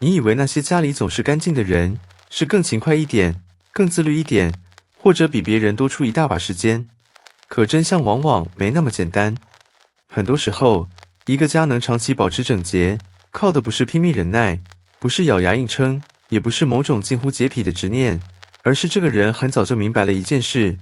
你以为那些家里总是干净的人，是更勤快一点，更自律一点，或者比别人多出一大把时间。可真相往往没那么简单。很多时候，一个家能长期保持整洁，靠的不是拼命忍耐，不是咬牙硬撑，也不是某种近乎洁癖的执念，而是这个人很早就明白了一件事：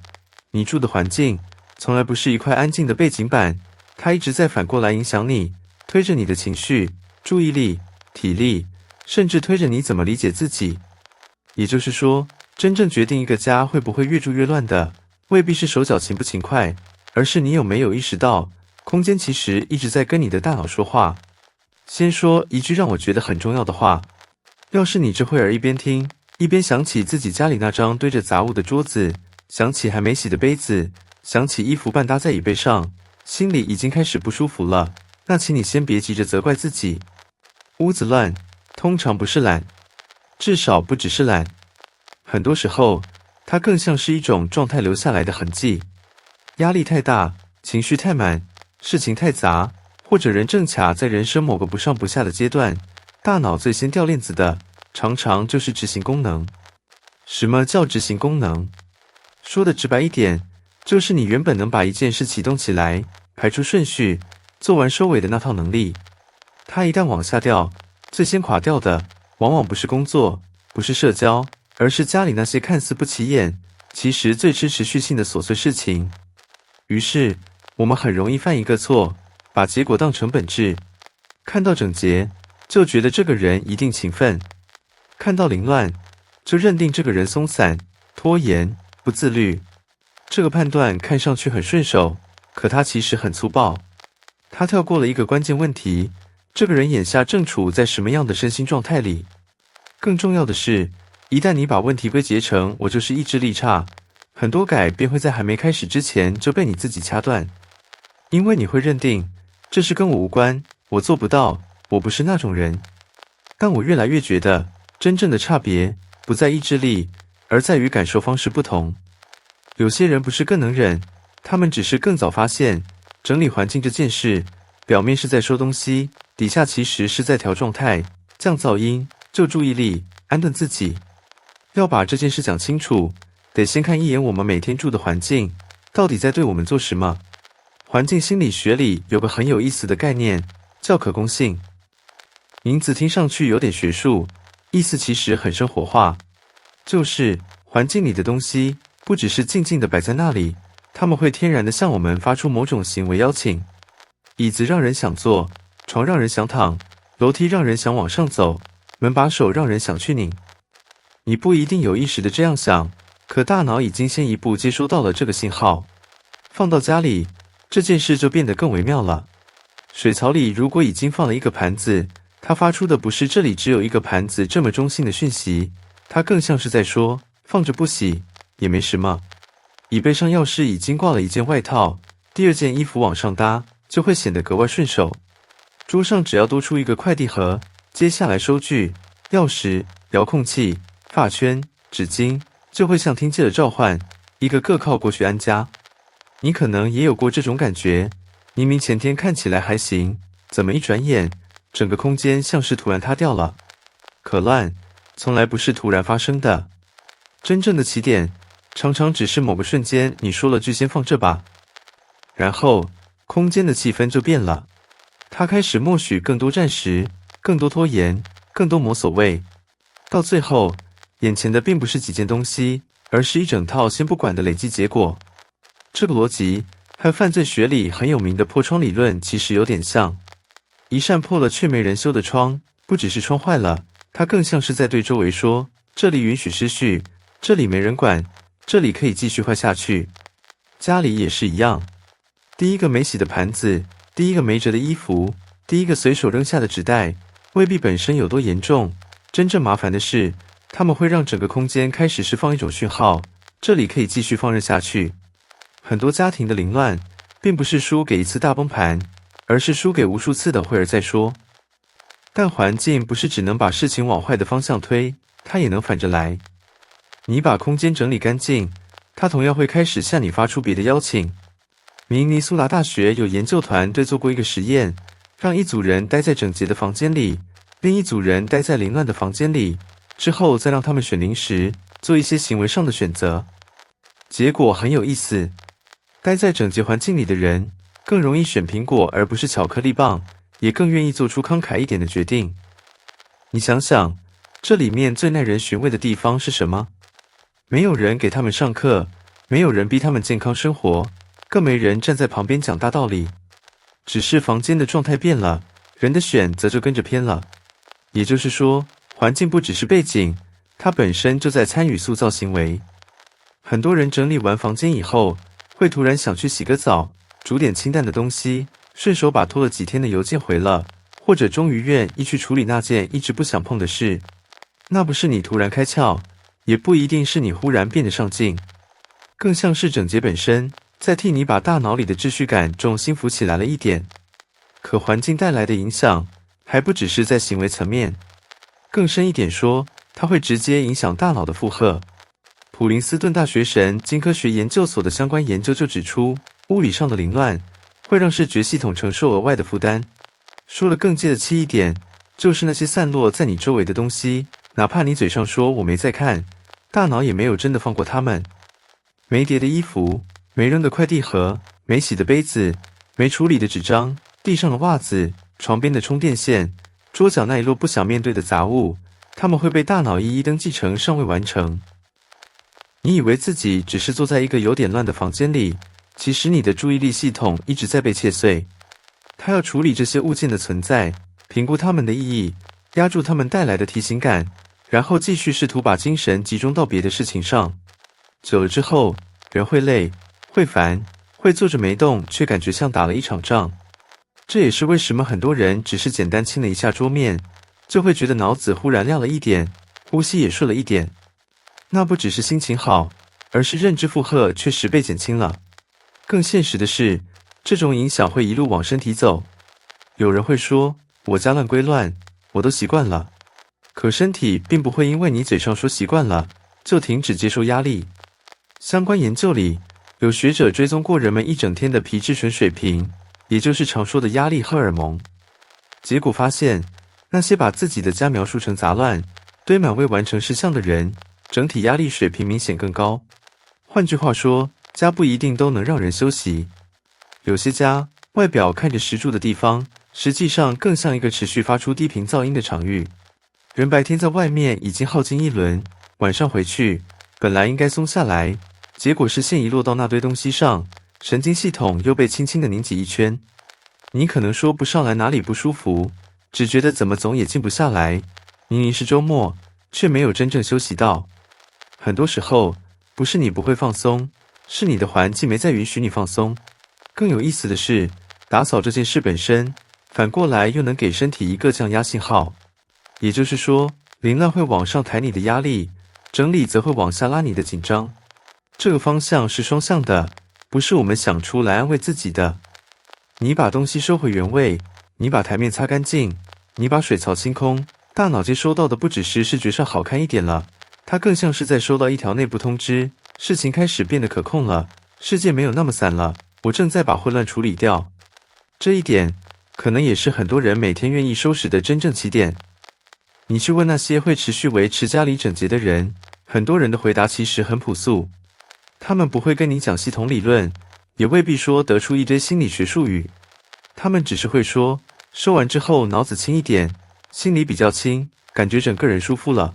你住的环境从来不是一块安静的背景板，它一直在反过来影响你，推着你的情绪、注意力、体力，甚至推着你怎么理解自己。也就是说，真正决定一个家会不会越住越乱的，未必是手脚勤不勤快，而是你有没有意识到，空间其实一直在跟你的大脑说话。先说一句让我觉得很重要的话，要是你这会儿一边听，一边想起自己家里那张堆着杂物的桌子，想起还没洗的杯子，想起衣服半搭在椅背上，心里已经开始不舒服了，那请你先别急着责怪自己。屋子乱，通常不是懒，至少不只是懒。很多时候，它更像是一种状态留下来的痕迹。压力太大，情绪太满，事情太杂，或者人正卡在人生某个不上不下的阶段，大脑最先掉链子的，常常就是执行功能。什么叫执行功能？说的直白一点，就是你原本能把一件事启动起来，排出顺序，做完收尾的那套能力。它一旦往下掉，最先垮掉的，往往不是工作，不是社交，而是家里那些看似不起眼，其实最吃持续性的琐碎事情。于是，我们很容易犯一个错，把结果当成本质。看到整洁，就觉得这个人一定勤奋；看到凌乱，就认定这个人松散、拖延、不自律。这个判断看上去很顺手，可它其实很粗暴。它跳过了一个关键问题：这个人眼下正处在什么样的身心状态里？更重要的是，一旦你把问题归结成我就是意志力差，很多改便会在还没开始之前就被你自己掐断。因为你会认定，这事跟我无关，我做不到，我不是那种人。但我越来越觉得，真正的差别不在意志力，而在于感受方式不同。有些人不是更能忍，他们只是更早发现，整理环境这件事，表面是在收东西，底下其实是在调状态、降噪音、就注意力、安顿自己。要把这件事讲清楚，得先看一眼我们每天住的环境，到底在对我们做什么。环境心理学里有个很有意思的概念，叫可供性。名字听上去有点学术，意思其实很生活化，就是环境里的东西不只是静静地摆在那里，它们会天然地向我们发出某种行为邀请。椅子让人想坐，床让人想躺，楼梯让人想往上走，门把手让人想去拧。你不一定有意识地这样想，可大脑已经先一步接收到了这个信号。放到家里，这件事就变得更微妙了。水槽里如果已经放了一个盘子，它发出的不是这里只有一个盘子这么中性的讯息，它更像是在说，放着不洗也没什么。椅背上要是已经挂了一件外套，第二件衣服往上搭，就会显得格外顺手。桌上只要多出一个快递盒，接下来收据、钥匙、遥控器、发圈、纸巾，就会像听见了召唤，一个个靠过去安家。你可能也有过这种感觉，明明前天看起来还行，怎么一转眼，整个空间像是突然塌掉了。可乱，从来不是突然发生的。真正的起点，常常只是某个瞬间你说了句先放这吧，然后空间的气氛就变了。它开始默许更多暂时，更多拖延，更多无所谓。到最后，眼前的并不是几件东西，而是一整套先不管的累积结果。这个逻辑和犯罪学里很有名的破窗理论其实有点像。一扇破了却没人修的窗，不只是窗坏了，它更像是在对周围说，这里允许失序，这里没人管，这里可以继续坏下去。家里也是一样，第一个没洗的盘子，第一个没折的衣服，第一个随手扔下的纸袋，未必本身有多严重，真正麻烦的是，它们会让整个空间开始释放一种讯号，这里可以继续放任下去。很多家庭的凌乱，并不是输给一次大崩盘，而是输给无数次的会儿再说。但环境不是只能把事情往坏的方向推，它也能反着来。你把空间整理干净，它同样会开始向你发出别的邀请。明尼苏达大学有研究团队做过一个实验，让一组人待在整洁的房间里，另一组人待在凌乱的房间里，之后再让他们选零食，做一些行为上的选择。结果很有意思，待在整洁环境里的人更容易选苹果而不是巧克力棒，也更愿意做出慷慨一点的决定。你想想，这里面最耐人寻味的地方是什么？没有人给他们上课，没有人逼他们健康生活，更没人站在旁边讲大道理。只是房间的状态变了，人的选择就跟着偏了。也就是说，环境不只是背景，它本身就在参与塑造行为。很多人整理完房间以后，会突然想去洗个澡，煮点清淡的东西，顺手把拖了几天的邮件回了，或者终于愿意去处理那件一直不想碰的事。那不是你突然开窍，也不一定是你忽然变得上进，更像是整洁本身在替你把大脑里的秩序感重心扶起来了一点。可环境带来的影响还不只是在行为层面，更深一点说，它会直接影响大脑的负荷。普林斯顿大学神经科学研究所的相关研究就指出，物理上的凌乱会让视觉系统承受额外的负担。说得更接地气一点，就是那些散落在你周围的东西，哪怕你嘴上说我没在看，大脑也没有真的放过它们。没叠的衣服，没扔的快递盒，没洗的杯子，没处理的纸张，地上的袜子，床边的充电线，桌角那一摞不想面对的杂物，它们会被大脑一一登记成尚未完成。你以为自己只是坐在一个有点乱的房间里，其实你的注意力系统一直在被切碎。它要处理这些物件的存在，评估它们的意义，压住它们带来的提醒感，然后继续试图把精神集中到别的事情上。久了之后，人会累，会烦，会坐着没动，却感觉像打了一场仗。这也是为什么很多人只是简单清了一下桌面，就会觉得脑子忽然亮了一点，呼吸也顺了一点。那不只是心情好，而是认知负荷却10倍减轻了。更现实的是，这种影响会一路往身体走。有人会说，我家乱归乱，我都习惯了。可身体并不会因为你嘴上说习惯了，就停止接受压力。相关研究里，有学者追踪过人们一整天的皮质醇水平，也就是常说的压力荷尔蒙。结果发现，那些把自己的家描述成杂乱、堆满未完成事项的人，整体压力水平明显更高。换句话说，家不一定都能让人休息。有些家，外表看着石柱的地方，实际上更像一个持续发出低频噪音的场域。人白天在外面已经耗尽一轮，晚上回去，本来应该松下来，结果视线一落到那堆东西上，神经系统又被轻轻地拧紧一圈。你可能说不上来哪里不舒服，只觉得怎么总也静不下来，明明是周末，却没有真正休息到。很多时候，不是你不会放松，是你的环境没再允许你放松。更有意思的是，打扫这件事本身，反过来又能给身体一个降压信号。也就是说，凌乱会往上抬你的压力，整理则会往下拉你的紧张。这个方向是双向的，不是我们想出来安慰自己的。你把东西收回原位，你把台面擦干净，你把水槽清空，大脑接收到的不只是视觉上好看一点了，它更像是在收到一条内部通知，事情开始变得可控了，世界没有那么散了，我正在把混乱处理掉。这一点，可能也是很多人每天愿意收拾的真正起点。你去问那些会持续维持家里整洁的人，很多人的回答其实很朴素。他们不会跟你讲系统理论，也未必说得出一堆心理学术语，他们只是会说，收完之后脑子轻一点，心里比较轻，感觉整个人舒服了。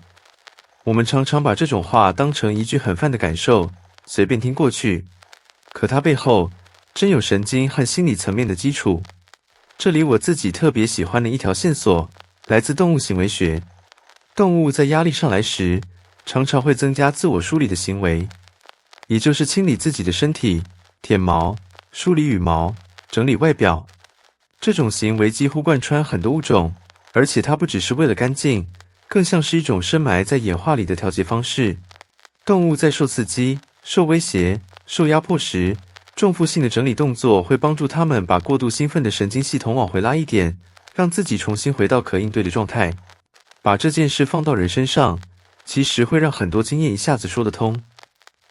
我们常常把这种话当成一句很泛的感受，随便听过去，可它背后真有神经和心理层面的基础。这里我自己特别喜欢的一条线索，来自动物行为学。动物在压力上来时，常常会增加自我梳理的行为，也就是清理自己的身体，舔毛、梳理羽毛、整理外表。这种行为几乎贯穿很多物种，而且它不只是为了干净，更像是一种深埋在演化里的调节方式。动物在受刺激、受威胁、受压迫时，重复性的整理动作会帮助它们把过度兴奋的神经系统往回拉一点，让自己重新回到可应对的状态。把这件事放到人身上，其实会让很多经验一下子说得通。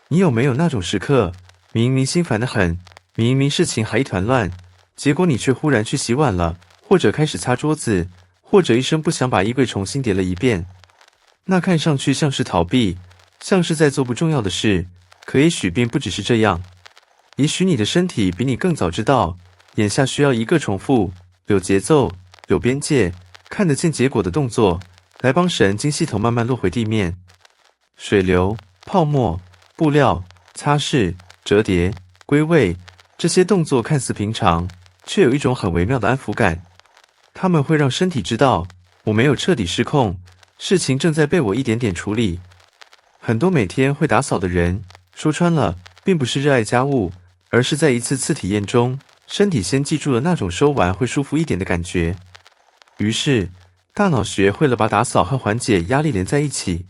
你有没有那种时刻，明明心烦得很，明明事情还一团乱，结果你却忽然去洗碗了，或者开始擦桌子，或者一声不响把衣柜重新叠了一遍。那看上去像是逃避，像是在做不重要的事，可也许并不只是这样。也许你的身体比你更早知道，眼下需要一个重复、有节奏、有边界、看得见结果的动作，来帮神经系统慢慢落回地面。水流、泡沫、布料、擦拭、折叠、归位，这些动作看似平常，却有一种很微妙的安抚感。它们会让身体知道，我没有彻底失控，事情正在被我一点点处理。很多每天会打扫的人，说穿了，并不是热爱家务，而是在一次次体验中，身体先记住了那种收完会舒服一点的感觉。于是，大脑学会了把打扫和缓解压力连在一起。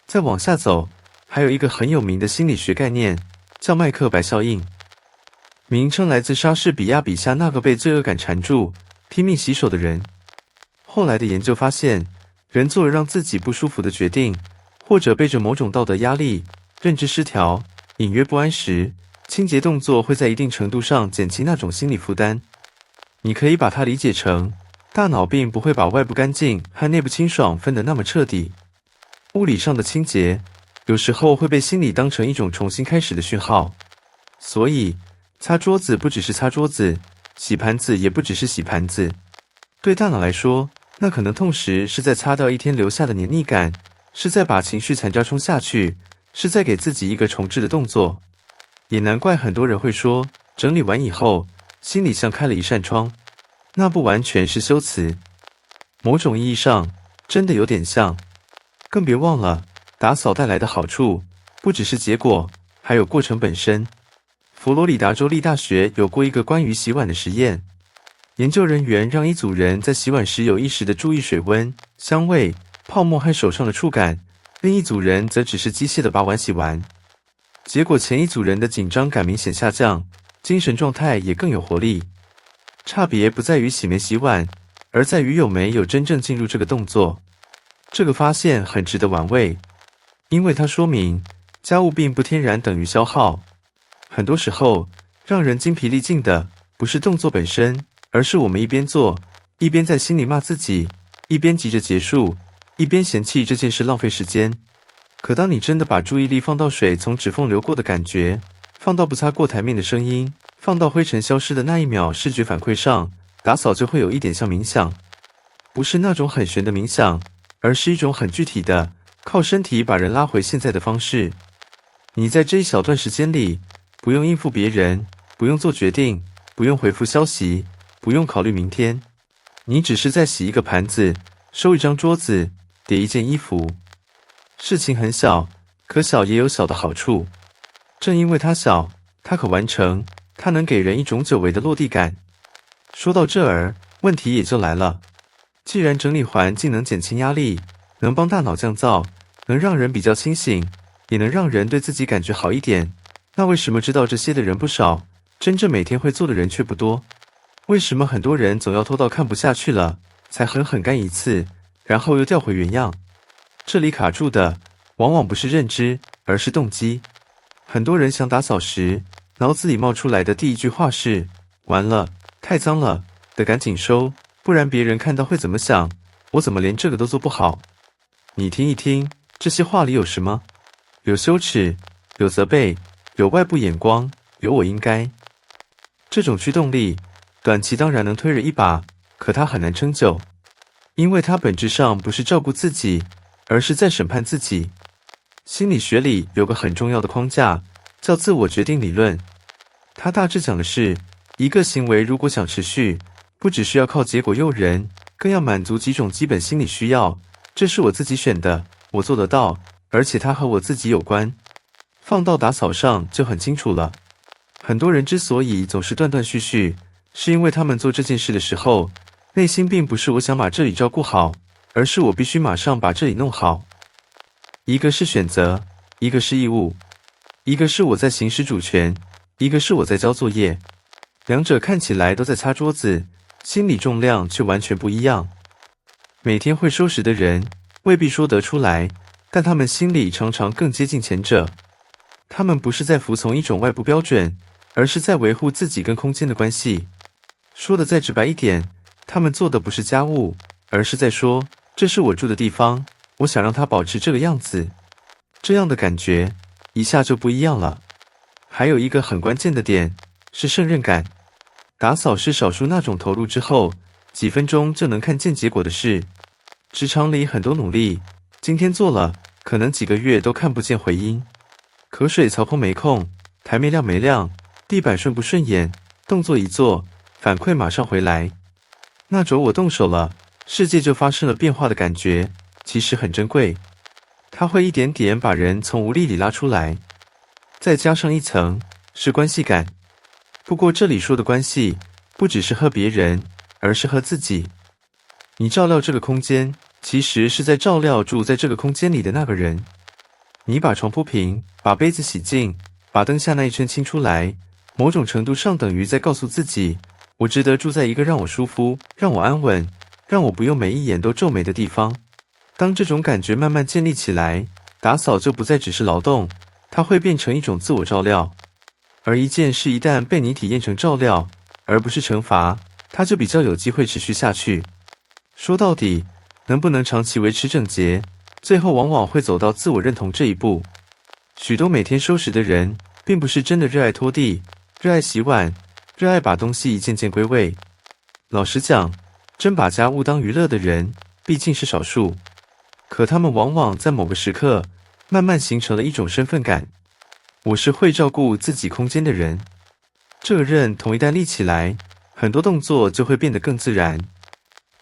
再往下走，还有一个很有名的心理学概念，叫麦克白效应。名称来自莎士比亚笔下那个被罪恶感缠住、拼命洗手的人。后来的研究发现，人做了让自己不舒服的决定，或者背着某种道德压力、认知失调、隐约不安时，清洁动作会在一定程度上减轻那种心理负担。你可以把它理解成，大脑并不会把外部干净和内部清爽分得那么彻底。物理上的清洁，有时候会被心理当成一种重新开始的讯号。所以，擦桌子不只是擦桌子，洗盘子也不只是洗盘子。对大脑来说，那可能同时是在擦掉一天留下的黏腻感，是在把情绪残渣冲下去，是在给自己一个重置的动作。也难怪很多人会说，整理完以后，心里像开了一扇窗。那不完全是修辞，某种意义上，真的有点像。更别忘了，打扫带来的好处，不只是结果，还有过程本身。佛罗里达州立大学有过一个关于洗碗的实验，研究人员让一组人在洗碗时有意识地注意水温、香味、泡沫和手上的触感，另一组人则只是机械地把碗洗完。结果前一组人的紧张感明显下降，精神状态也更有活力。差别不在于洗没洗碗，而在于有没有真正进入这个动作。这个发现很值得玩味，因为它说明家务并不天然等于消耗。很多时候，让人精疲力尽的不是动作本身，而是我们一边做，一边在心里骂自己，一边急着结束，一边嫌弃这件事浪费时间。可当你真的把注意力放到水从指缝流过的感觉，放到不擦过台面的声音，放到灰尘消失的那一秒视觉反馈上，打扫就会有一点像冥想。不是那种很玄的冥想，而是一种很具体的，靠身体把人拉回现在的方式。你在这一小段时间里，不用应付别人，不用做决定，不用回复消息，不用考虑明天。你只是在洗一个盘子，收一张桌子，叠一件衣服。事情很小，可小也有小的好处。正因为它小，它可完成，它能给人一种久违的落地感。说到这儿，问题也就来了。既然整理环境能减轻压力，能帮大脑降噪，能让人比较清醒，也能让人对自己感觉好一点，那为什么知道这些的人不少，真正每天会做的人却不多？为什么很多人总要拖到看不下去了，才狠狠干一次，然后又掉回原样？这里卡住的，往往不是认知，而是动机。很多人想打扫时，脑子里冒出来的第一句话是：完了，太脏了，得赶紧收，不然别人看到会怎么想？我怎么连这个都做不好？你听一听，这些话里有什么？有羞耻，有责备，有外部眼光，有我应该。这种驱动力，短期当然能推人一把，可它很难撑久，因为它本质上不是照顾自己，而是在审判自己。心理学里有个很重要的框架，叫自我决定理论。它大致讲的是，一个行为如果想持续，不只需要靠结果诱人，更要满足几种基本心理需要。这是我自己选的，我做得到，而且它和我自己有关。放到打扫上就很清楚了。很多人之所以总是断断续续，是因为他们做这件事的时候，内心并不是我想把这里照顾好，而是我必须马上把这里弄好。一个是选择，一个是义务，一个是我在行使主权，一个是我在交作业。两者看起来都在擦桌子，心理重量却完全不一样。每天会收拾的人未必说得出来，但他们心里常常更接近前者。他们不是在服从一种外部标准，而是在维护自己跟空间的关系。说的再直白一点，他们做的不是家务，而是在说，这是我住的地方，我想让它保持这个样子。这样的感觉，一下就不一样了。还有一个很关键的点，是胜任感。打扫是少数那种投入之后，几分钟就能看见结果的事。职场里很多努力，今天做了，可能几个月都看不见回音。可水槽空没空，台面亮没亮，地板顺不顺眼，动作一做，反馈马上回来。那种我动手了，世界就发生了变化的感觉，其实很珍贵。它会一点点把人从无力里拉出来。再加上一层，是关系感。不过这里说的关系，不只是和别人，而是和自己。你照料这个空间，其实是在照料住在这个空间里的那个人。你把床铺平，把杯子洗净，把灯下那一圈清出来，某种程度上等于在告诉自己，我值得住在一个让我舒服、让我安稳、让我不用每一眼都皱眉的地方。当这种感觉慢慢建立起来，打扫就不再只是劳动，它会变成一种自我照料。而一件事一旦被你体验成照料，而不是惩罚，它就比较有机会持续下去。说到底，能不能长期维持整洁，最后往往会走到自我认同这一步。许多每天收拾的人，并不是真的热爱拖地，热爱洗碗，热爱把东西一件件归位。老实讲，真把家务当娱乐的人，毕竟是少数。可他们往往在某个时刻，慢慢形成了一种身份感。我是会照顾自己空间的人。这个认同一旦立起来，很多动作就会变得更自然。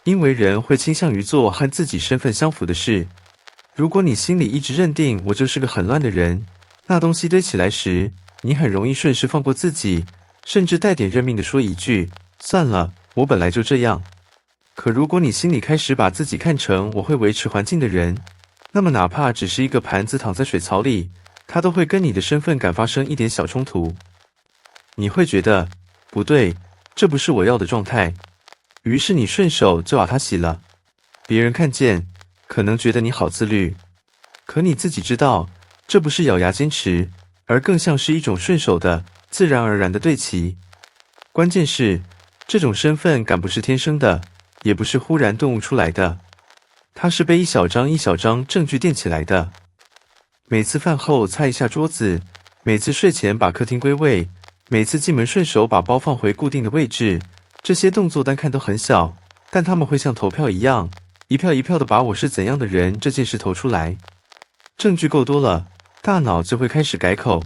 因为人会倾向于做和自己身份相符的事。如果你心里一直认定我就是个很乱的人，那东西堆起来时，你很容易顺势放过自己，甚至带点认命地说一句，算了，我本来就这样。可如果你心里开始把自己看成我会维持环境的人，那么哪怕只是一个盘子躺在水槽里，它都会跟你的身份感发生一点小冲突。你会觉得，不对，这不是我要的状态。于是你顺手就把它洗了。别人看见，可能觉得你好自律，可你自己知道，这不是咬牙坚持，而更像是一种顺手的、自然而然的对齐。关键是，这种身份感不是天生的，也不是忽然顿悟出来的，它是被一小张一小张证据垫起来的。每次饭后擦一下桌子，每次睡前把客厅归位，每次进门顺手把包放回固定的位置，这些动作单看都很小，但他们会像投票一样，一票一票的把我是怎样的人这件事投出来。证据够多了，大脑就会开始改口，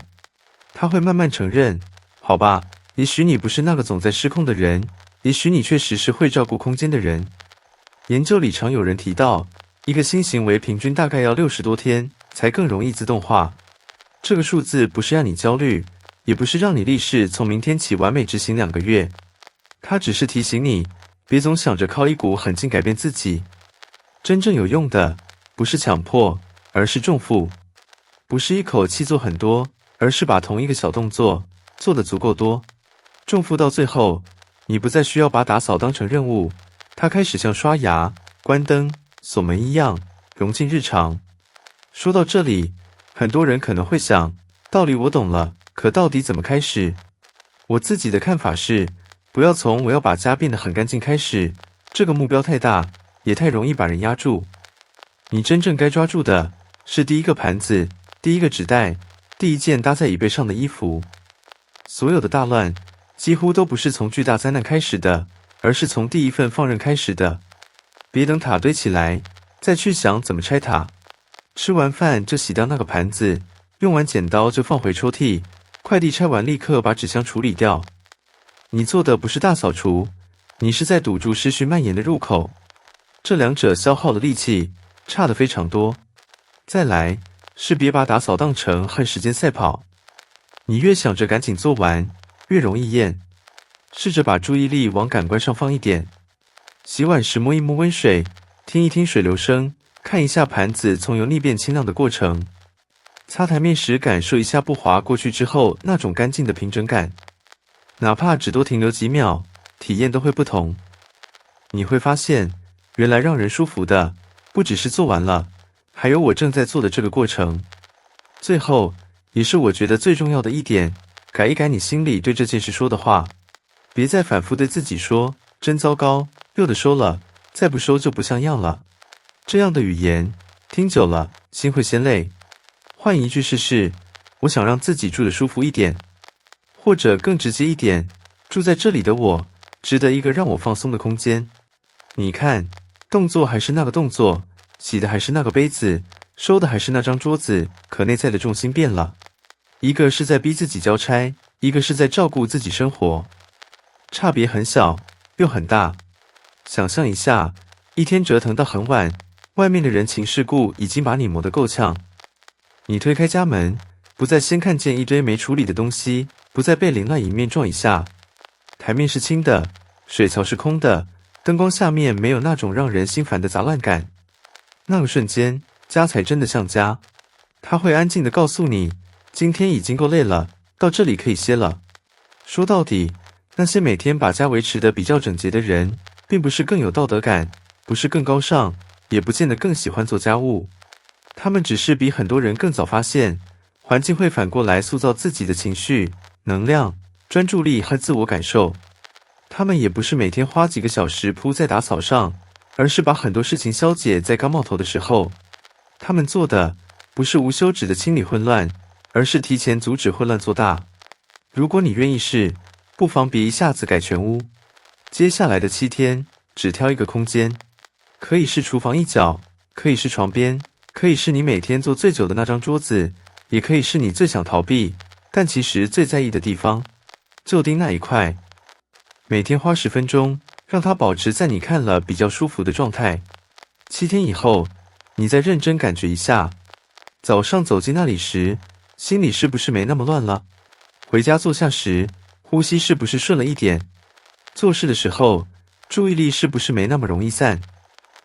他会慢慢承认，好吧，也许你不是那个总在失控的人，也许你确实是会照顾空间的人。研究里常有人提到，一个新行为平均大概要60多天才更容易自动化。这个数字不是让你焦虑，也不是让你立誓从明天起完美执行2个月，它只是提醒你，别总想着靠一股狠劲改变自己。真正有用的，不是强迫，而是重负。不是一口气做很多，而是把同一个小动作做得足够多。重负到最后，你不再需要把打扫当成任务，它开始像刷牙、关灯、锁门一样，融进日常。说到这里，很多人可能会想，道理我懂了，可到底怎么开始？我自己的看法是，不要从我要把家变得很干净开始，这个目标太大，也太容易把人压住。你真正该抓住的是第一个盘子，第一个纸袋，第一件搭在椅背上的衣服。所有的大乱几乎都不是从巨大灾难开始的，而是从第一份放任开始的。别等塔堆起来，再去想怎么拆塔。吃完饭就洗掉那个盘子，用完剪刀就放回抽屉，快递拆完立刻把纸箱处理掉。你做的不是大扫除，你是在堵住失序蔓延的入口。这两者消耗的力气差得非常多。再来是别把打扫当成和时间赛跑，你越想着赶紧做完，越容易厌。试着把注意力往感官上放一点，洗碗时摸一摸温水，听一听水流声，看一下盘子从油腻变清亮的过程。擦台面时感受一下不滑过去之后那种干净的平整感，哪怕只多停留几秒，体验都会不同。你会发现，原来让人舒服的，不只是做完了，还有我正在做的这个过程。最后，也是我觉得最重要的一点，改一改你心里对这件事说的话，别再反复对自己说，真糟糕，又得收了，再不收就不像样了。这样的语言听久了，心会先累。换一句试试，我想让自己住得舒服一点，或者更直接一点，住在这里的我，值得一个让我放松的空间。你看，动作还是那个动作，洗的还是那个杯子，收的还是那张桌子，可内在的重心变了。一个是在逼自己交差，一个是在照顾自己生活，差别很小，又很大。想象一下，一天折腾到很晚，外面的人情世故已经把你磨得够呛。你推开家门，不再先看见一堆没处理的东西，不再被凌乱迎面撞一下。台面是清的，水槽是空的，灯光下面没有那种让人心烦的杂乱感。那个瞬间，家才真的像家。它会安静地告诉你，今天已经够累了，到这里可以歇了。说到底，那些每天把家维持得比较整洁的人，并不是更有道德感，不是更高尚，也不见得更喜欢做家务。他们只是比很多人更早发现，环境会反过来塑造自己的情绪、能量、专注力和自我感受。他们也不是每天花几个小时扑在打扫上，而是把很多事情消解在刚冒头的时候。他们做的不是无休止的清理混乱，而是提前阻止混乱做大。如果你愿意试，不妨别一下子改全屋。接下来的7天，只挑一个空间，可以是厨房一角，可以是床边，可以是你每天坐最久的那张桌子，也可以是你最想逃避，但其实最在意的地方，就盯那一块。每天花10分钟，让它保持在你看了比较舒服的状态。7天以后，你再认真感觉一下，早上走进那里时，心里是不是没那么乱了？回家坐下时，呼吸是不是顺了一点？做事的时候，注意力是不是没那么容易散？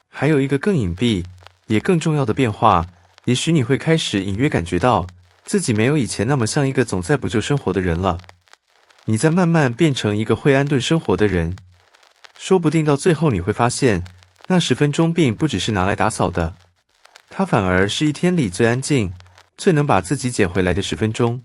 还有一个更隐蔽，也更重要的变化，也许你会开始隐约感觉到，自己没有以前那么像一个总在补救生活的人了。你在慢慢变成一个会安顿生活的人。说不定到最后你会发现，那10分钟并不只是拿来打扫的，它反而是一天里最安静、最能把自己捡回来的10分钟。